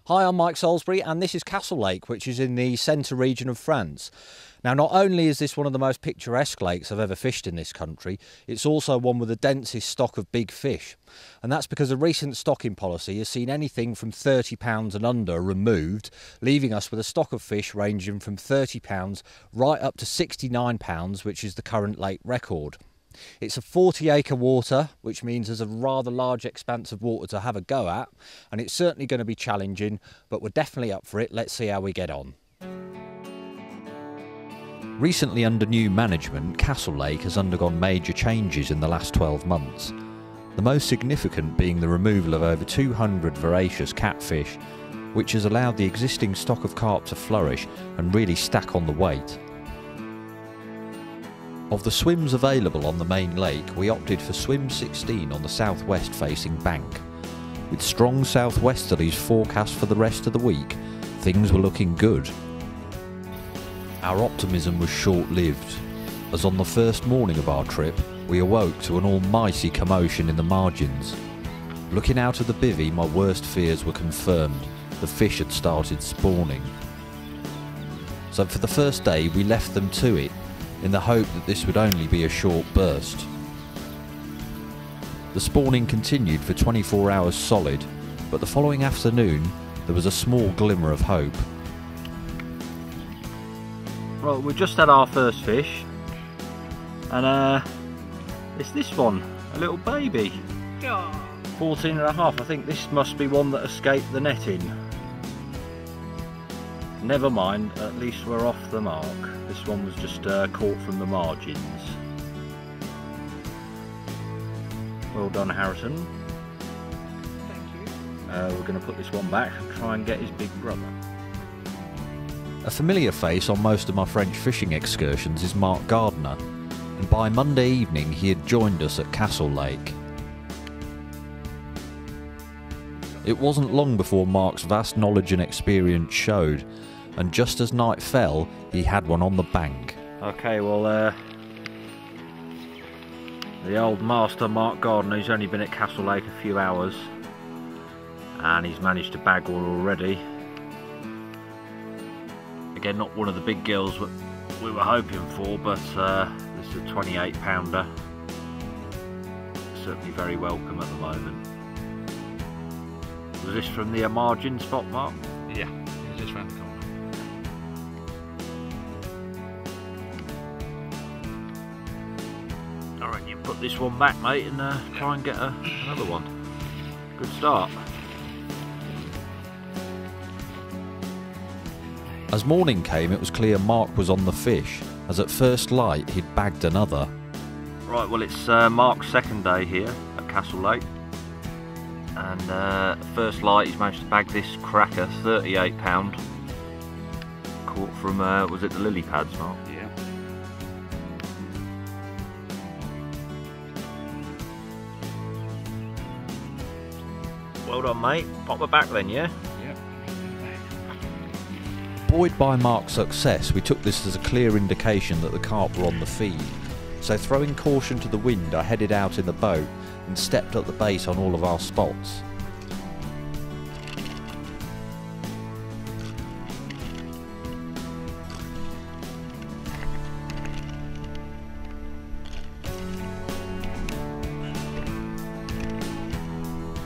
Hi, I'm Mike Salisbury and this is Castle Lake, which is in the centre region of France. Now, not only is this one of the most picturesque lakes I've ever fished in this country, it's also one with the densest stock of big fish. And that's because a recent stocking policy has seen anything from £30 and under removed, leaving us with a stock of fish ranging from £30 right up to £69, which is the current lake record. It's a 40-acre water, which means there's a rather large expanse of water to have a go at, and it's certainly going to be challenging, but we're definitely up for it. Let's see how we get on. Recently, under new management, Castle Lake has undergone major changes in the last 12 months. The most significant being the removal of over 200 voracious catfish, which has allowed the existing stock of carp to flourish and really stack on the weight. Of the swims available on the main lake, we opted for swim 16 on the southwest facing bank. With strong southwesterlies forecast for the rest of the week, things were looking good. Our optimism was short-lived, as on the first morning of our trip, we awoke to an almighty commotion in the margins. Looking out of the bivvy, my worst fears were confirmed. The fish had started spawning. So for the first day, we left them to it, in the hope that this would only be a short burst. The spawning continued for 24 hours solid, but the following afternoon there was a small glimmer of hope. Right, we just had our first fish, and it's this one, a little baby. 14 and a half. I think this must be one that escaped the netting. Never mind, at least we're off the mark. This one was just caught from the margins. Well done, Harrison. Thank you. We're going to put this one back and try and get his big brother. A familiar face on most of my French fishing excursions is Mark Gardner, and by Monday evening he had joined us at Castle Lake. It wasn't long before Mark's vast knowledge and experience showed, and just as night fell, he had one on the bank. Okay, well, the old master Mark Gardner, who's only been at Castle Lake a few hours, and he's managed to bag one already. Again, not one of the big girls we were hoping for, but this is a 28-pounder. Certainly very welcome at the moment. Was this from the margin spot, Mark? Yeah, it's just round the corner. Alright, you put this one back, mate, and try and get another one. Good start. As morning came, it was clear Mark was on the fish, as at first light he'd bagged another. Right, well, it's Mark's second day here at Castle Lake, and first light he's managed to bag this cracker, 38-pound, caught from was it the lily pads, Mark? Yeah. Well done, mate. Pop her back then, yeah? Yep. Buoyed by Mark's success, we took this as a clear indication that the carp were on the feed, so throwing caution to the wind, I headed out in the boat and stepped up the bait on all of our spots.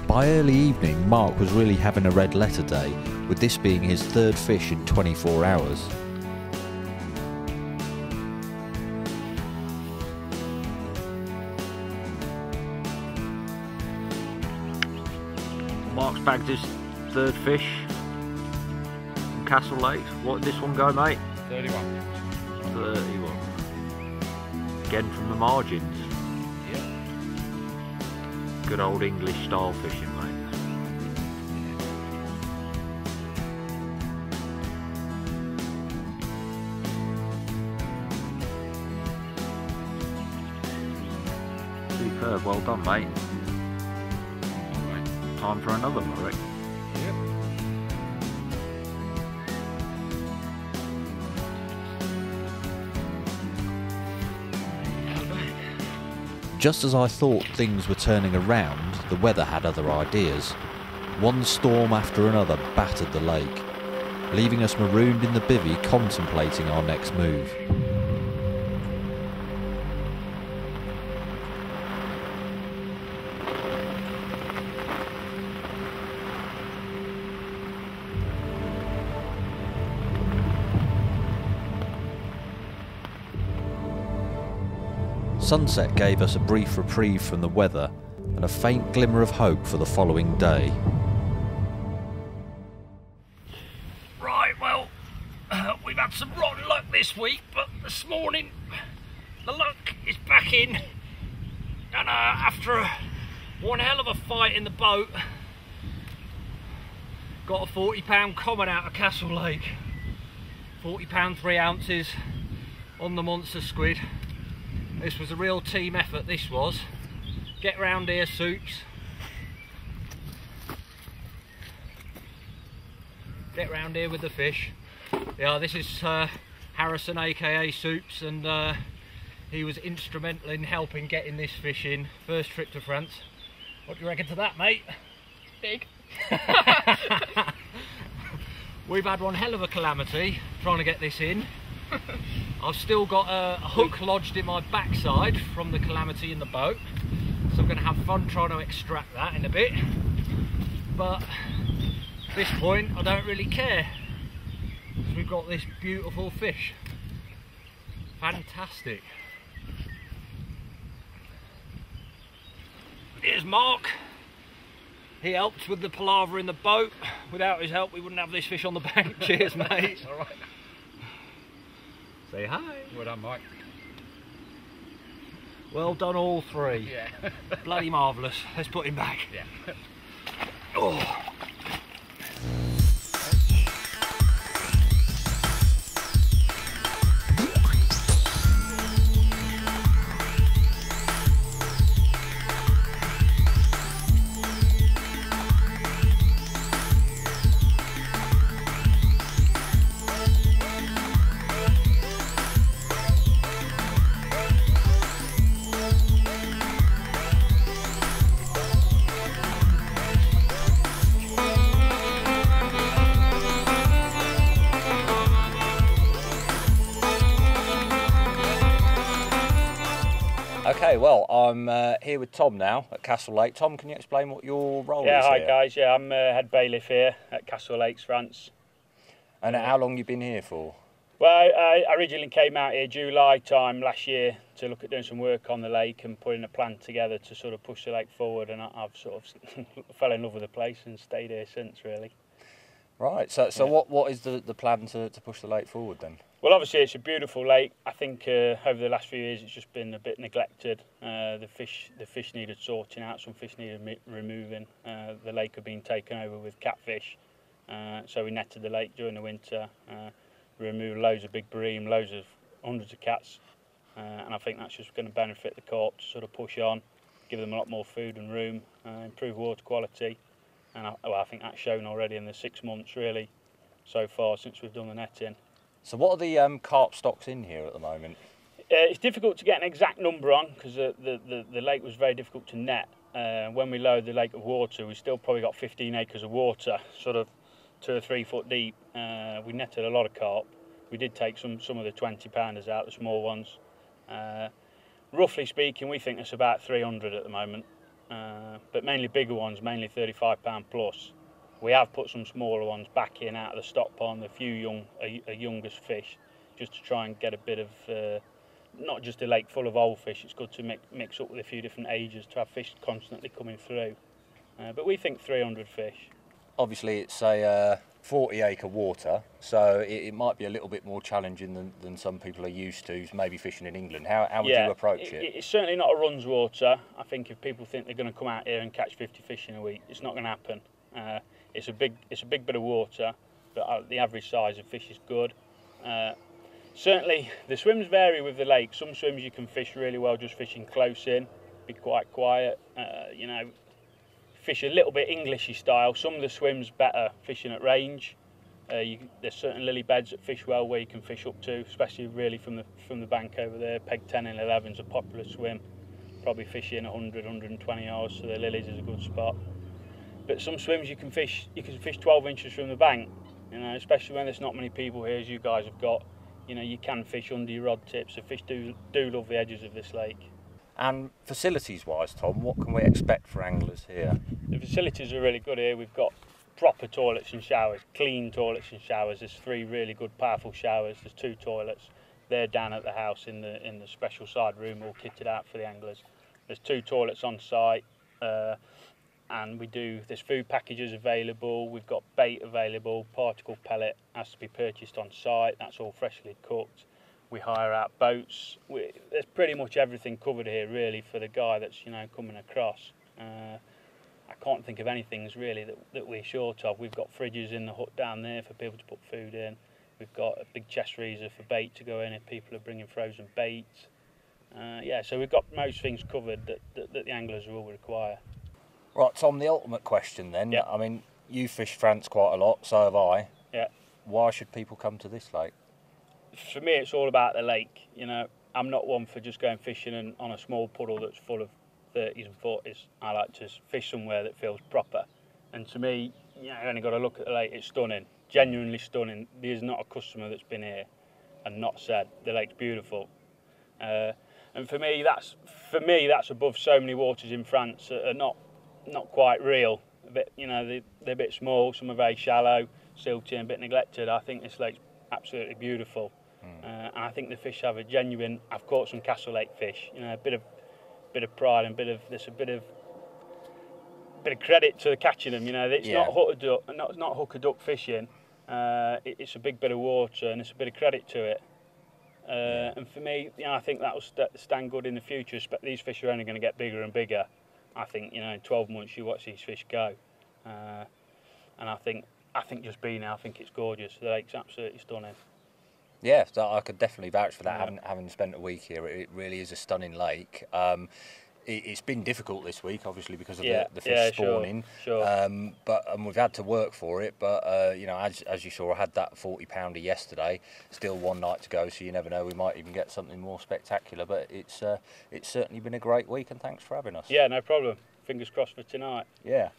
By early evening, Mark was really having a red letter day, with this being his third fish in 24 hours. Mark's bagged his third fish from Castle Lake. What did this one go, mate? 31. 31. Again from the margins. Yep. Good old English style fishing, mate. Superb, well done, mate. Time for another one, I reckon. Yep. Just as I thought things were turning around, the weather had other ideas. One storm after another battered the lake, leaving us marooned in the bivvy contemplating our next move. Sunset gave us a brief reprieve from the weather and a faint glimmer of hope for the following day. Right, well, we've had some rotten luck this week, but this morning the luck is back in. And after one hell of a fight in the boat, got a £40 common out of Castle Lake. £40 3 ounces on the monster squid. This was a real team effort, this was. Get round here, Soups. Get round here with the fish. Yeah, this is Harrison, aka Soups, and he was instrumental in helping getting this fish in. First trip to France. What do you reckon to that, mate? Big. We've had one hell of a calamity trying to get this in. I've still got a hook lodged in my backside from the calamity in the boat, so I'm going to have fun trying to extract that in a bit. But at this point I don't really care, because we've got this beautiful fish. Fantastic. Here's Mark. He helped with the palaver in the boat. Without his help we wouldn't have this fish on the bank. Cheers, mate. All right. Say hi. Well done, Mike. Well done, all three. Yeah. Bloody marvellous. Let's put him back. Yeah. Oh. Okay, well, I'm here with Tom now at Castle Lake. Tom, can you explain what your role is here? Hi guys, I'm head bailiff here at Castle Lakes, France. And how long you been here for? Well, I originally came out here July time last year to look at doing some work on the lake and putting a plan together to sort of push the lake forward, and I've sort of fell in love with the place and stayed here since, really. Right, so Yeah. what is the plan to push the lake forward then? Well, obviously it's a beautiful lake. I think over the last few years it's just been a bit neglected. The fish needed sorting out, some fish needed removing. The lake had been taken over with catfish, so we netted the lake during the winter. Removed loads of big bream, hundreds of cats, and I think that's just going to benefit the Carp to sort of push on, give them a lot more food and room, improve water quality, and I think that's shown already in the 6 months really so far since we've done the netting. So what are the carp stocks in here at the moment? It's difficult to get an exact number on because the lake was very difficult to net. When we lowered the lake of water, we still probably got 15 acres of water, sort of 2 or 3 foot deep. We netted a lot of carp. We did take some of the 20-pounders out, the small ones. Roughly speaking, we think it's about 300 at the moment, but mainly bigger ones, mainly 35-pound plus. We have put some smaller ones back in out of the stock pond, a few youngest fish, just to try and get a bit of, not just a lake full of old fish. It's good to mix up with a few different ages to have fish constantly coming through. But we think 300 fish. Obviously it's a 40-acre water, so it might be a little bit more challenging than some people are used to, maybe fishing in England. How would you approach it? It's certainly not a runs water. I think if people think they're going to come out here and catch 50 fish in a week, it's not going to happen. It's a big bit of water, but the average size of fish is good. Certainly the swims vary with the lake. Some swims you can fish really well just fishing close in, be quite quiet, you know, fish a little bit Englishy style. Some of the swims better fishing at range. There's certain lily beds that fish well where you can fish up to, especially really from the bank over there. Peg 10 and 11 is a popular swim. Probably fishing 100, 120 yards, so the lilies is a good spot. But some swims you can fish 12 inches from the bank, you know, especially when there's not many people here as you guys have got. You know, you can fish under your rod tips. So fish do love the edges of this lake. And facilities-wise, Tom, what can we expect for anglers here? The facilities are really good here. We've got proper toilets and showers, clean toilets and showers. There's 3 really good, powerful showers. There's 2 toilets. They're down at the house in the special side room, all kitted out for the anglers. There's 2 toilets on site, and there's food packages available. We've got bait available. Particle pellet has to be purchased on site. That's all freshly cooked. We hire out boats. There's pretty much everything covered here, really, for the guy that's, you know, coming across. I can't think of anything really that we're short of. We've got fridges in the hut down there for people to put food in. We've got a big chest freezer for bait to go in if people are bringing frozen bait. Yeah, so we've got most things covered that the anglers will require. Right, Tom, the ultimate question then. Yeah. I mean, you fish France quite a lot, so have I. Yeah. Why should people come to this lake? For me, it's all about the lake. You know, I'm not one for just going fishing on a small puddle that's full of 30s and 40s. I like to fish somewhere that feels proper. And to me, you know, you only got to look at the lake. It's stunning, genuinely stunning. There's not a customer that's been here and not said the lake's beautiful. And for me, that's above so many waters in France that are not quite real. A bit, you know, they're a bit small. Some are very shallow, silty, and a bit neglected. I think this lake's absolutely beautiful. And I think the fish have a genuine. I've caught some Castle Lake fish. You know, a bit of pride and there's a bit of credit to catching them. You know, it's not hook a duck fishing. It's a big bit of water and it's a bit of credit to it. And for me, you know, I think that will stand good in the future. These fish are only going to get bigger and bigger. I think, you know, in 12 months you watch these fish go. And I think just being here, I think it's gorgeous. The lake's absolutely stunning. Yeah, so I could definitely vouch for that, having spent a week here. It really is a stunning lake. It's been difficult this week, obviously, because of the fish spawning. Sure. But we've had to work for it. But you know, as you saw, I had that 40-pounder yesterday. Still one night to go, so you never know. We might even get something more spectacular. But it's certainly been a great week, and thanks for having us. Yeah, no problem. Fingers crossed for tonight. Yeah.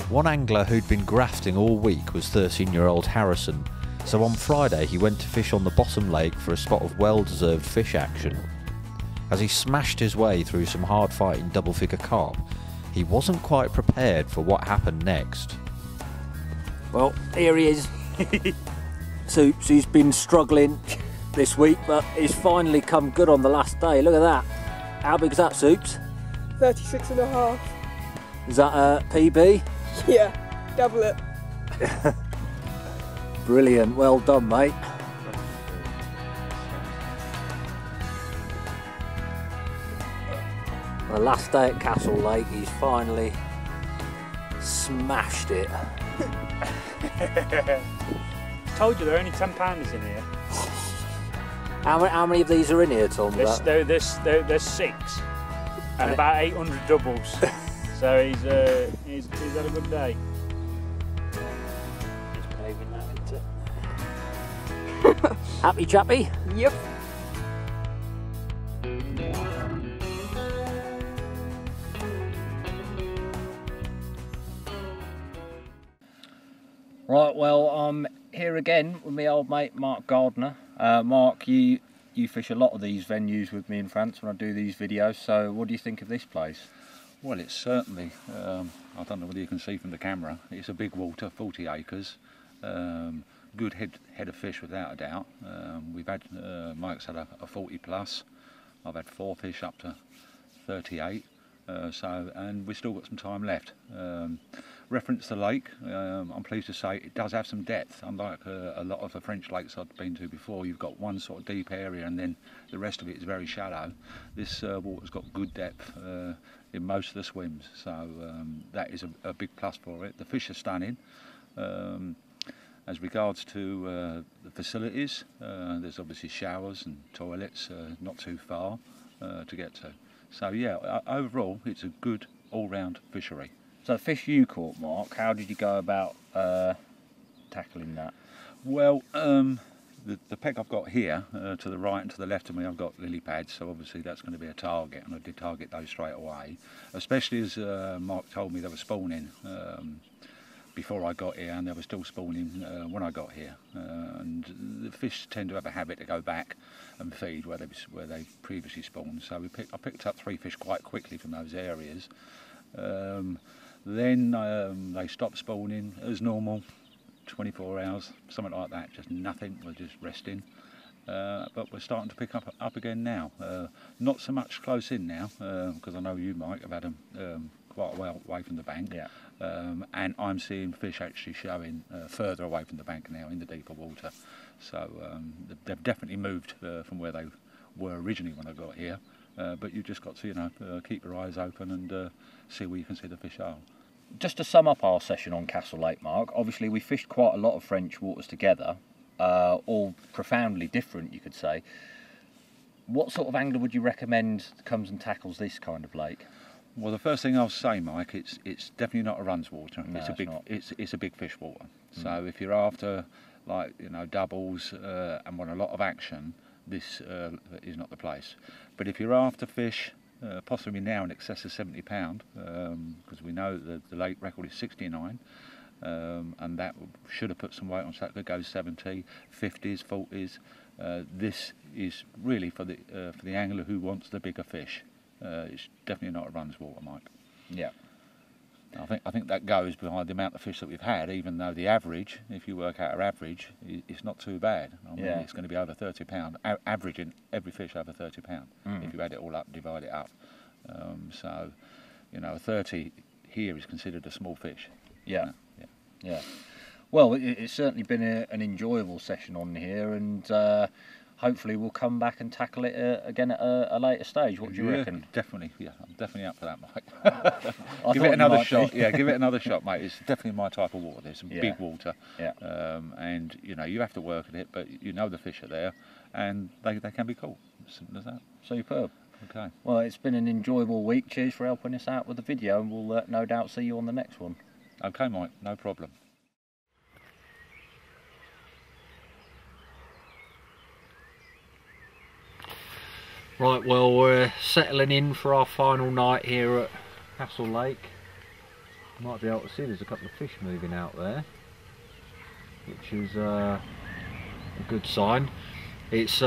One angler who'd been grafting all week was 13-year-old Harrison, so on Friday he went to fish on the bottom lake for a spot of well-deserved fish action. As he smashed his way through some hard-fighting double-figure carp, he wasn't quite prepared for what happened next. Well, here he is. Soups, he's been struggling this week, but he's finally come good on the last day. Look at that. How big is that, Soups? 36.5. Is that a PB? Yeah, double it. Brilliant, well done, mate. The last day at Castle Lake, he's finally smashed it. Told you there are only 10-pounders in here. How many of these are in here, Tom? There's 6 and about 800 doubles. So he's had a good day. He's paving that into. Happy chappy? Yep. Right, well, I'm here again with my old mate Mark Gardner. Mark, you fish a lot of these venues with me in France when I do these videos, so what do you think of this place? Well, it's certainly, I don't know whether you can see from the camera, it's a big water, 40 acres, good head of fish without a doubt. We've had, Mike's had a 40 plus, I've had 4 fish up to 38, and we've still got some time left. Reference the lake, I'm pleased to say it does have some depth, unlike a lot of the French lakes I've been to before. You've got one sort of deep area and then the rest of it is very shallow. This water's got good depth in most of the swims, so that is a big plus for it. The fish are stunning. As regards to the facilities, there's obviously showers and toilets not too far to get to. So yeah, overall it's a good all-round fishery. So the fish you caught, Mark, how did you go about tackling that? Well, the peg I've got here, to the right and to the left of me, I've got lily pads, so obviously that's going to be a target, and I did target those straight away, especially as Mark told me they were spawning before I got here, and they were still spawning when I got here. And the fish tend to have a habit to go back and feed where they previously spawned, so I picked up 3 fish quite quickly from those areas. Then they stopped spawning as normal. 24 hours, something like that, just nothing, we're just resting. But we're starting to pick up again now. Not so much close in now, because I know you, Mike, have had them quite a while away from the bank. Yeah. And I'm seeing fish actually showing further away from the bank now in the deeper water. So they've definitely moved from where they were originally when I got here. But you've just got to, keep your eyes open and see where you can see the fish are. Just to sum up our session on Castle Lake, Mark, obviously we fished quite a lot of French waters together, all profoundly different, you could say. What sort of angler would you recommend comes and tackles this kind of lake? Well, the first thing I'll say, Mike, it's definitely not a runs water. No, it's a big fish water. So if you're after doubles and want a lot of action, this is not the place. But if you're after fish, possibly now in excess of 70 pound, because we know that the lake record is 69, and that should have put some weight on, so that could go 70, 50s, 40s. This is really for the angler who wants the bigger fish. It's definitely not a runs water, Mike. Yeah. I think that goes behind the amount of fish that we've had, even though the average, if you work out our average, it's not too bad. I mean, it's going to be over 30 pound, averaging every fish over 30 pound, if you add it all up, divide it up. So, 30 here is considered a small fish. Yeah. Well, it's certainly been an enjoyable session on here, and hopefully we'll come back and tackle it again at a later stage. What do you reckon? Definitely, I'm definitely up for that, Mike. Give it another shot. Yeah, give it another shot, mate. It's definitely my type of water. There's some big water, and you have to work at it, but the fish are there, and they can be caught. Simple as that. Superb. Okay. Well, it's been an enjoyable week. Cheers for helping us out with the video, and we'll no doubt see you on the next one. Okay, Mike. No problem. Right, well, we're settling in for our final night here at Castle Lake. You might be able to see there's a couple of fish moving out there, which is a good sign. It's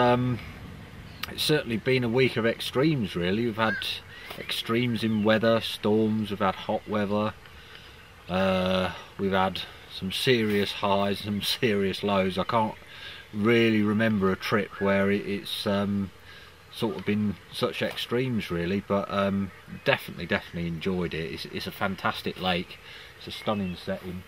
certainly been a week of extremes, really. We've had extremes in weather, storms, we've had hot weather, we've had some serious highs, some serious lows. I can't really remember a trip where it's sort of been such extremes, really, but definitely enjoyed it. It's a fantastic lake, it's a stunning setting,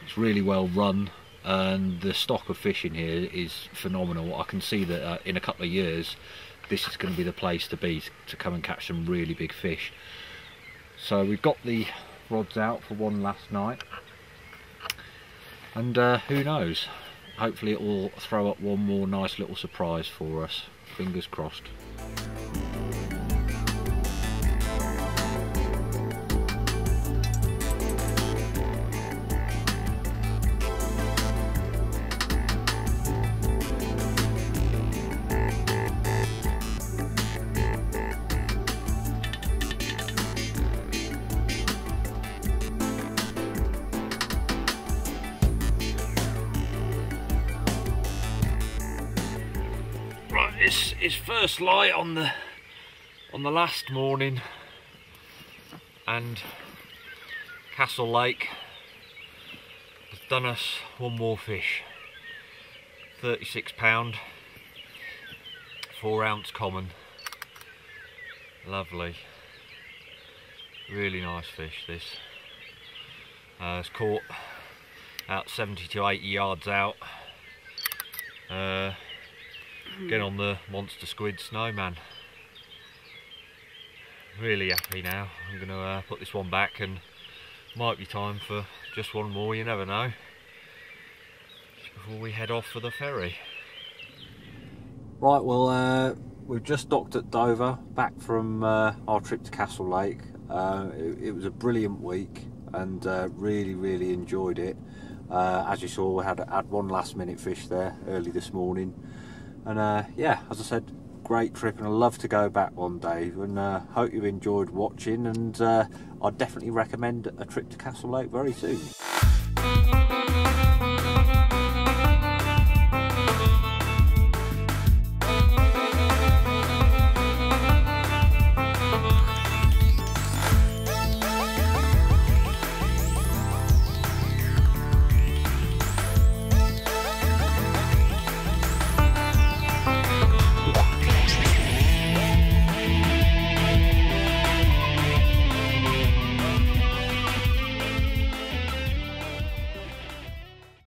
it's really well run, and the stock of fish in here is phenomenal. I can see that in a couple of years this is going to be the place to be, to come and catch some really big fish. So we've got the rods out for one last night, and who knows, hopefully it will throw up one more nice little surprise for us. Fingers crossed. It's first light on the last morning, and Castle Lake has done us one more fish. 36 pound, 4 ounce common. Lovely, really nice fish this. It's caught about 70 to 80 yards out. Again on the monster squid snowman. Really happy now. I'm going to put this one back, and might be time for just one more, you never know, just before we head off for the ferry. Right, well, we've just docked at Dover, back from our trip to Castle Lake. It was a brilliant week, and really enjoyed it. As you saw, we had one last minute fish there early this morning, and yeah, as I said, great trip, and I'd love to go back one day, and hope you've enjoyed watching, and I'd definitely recommend a trip to Castle Lake very soon.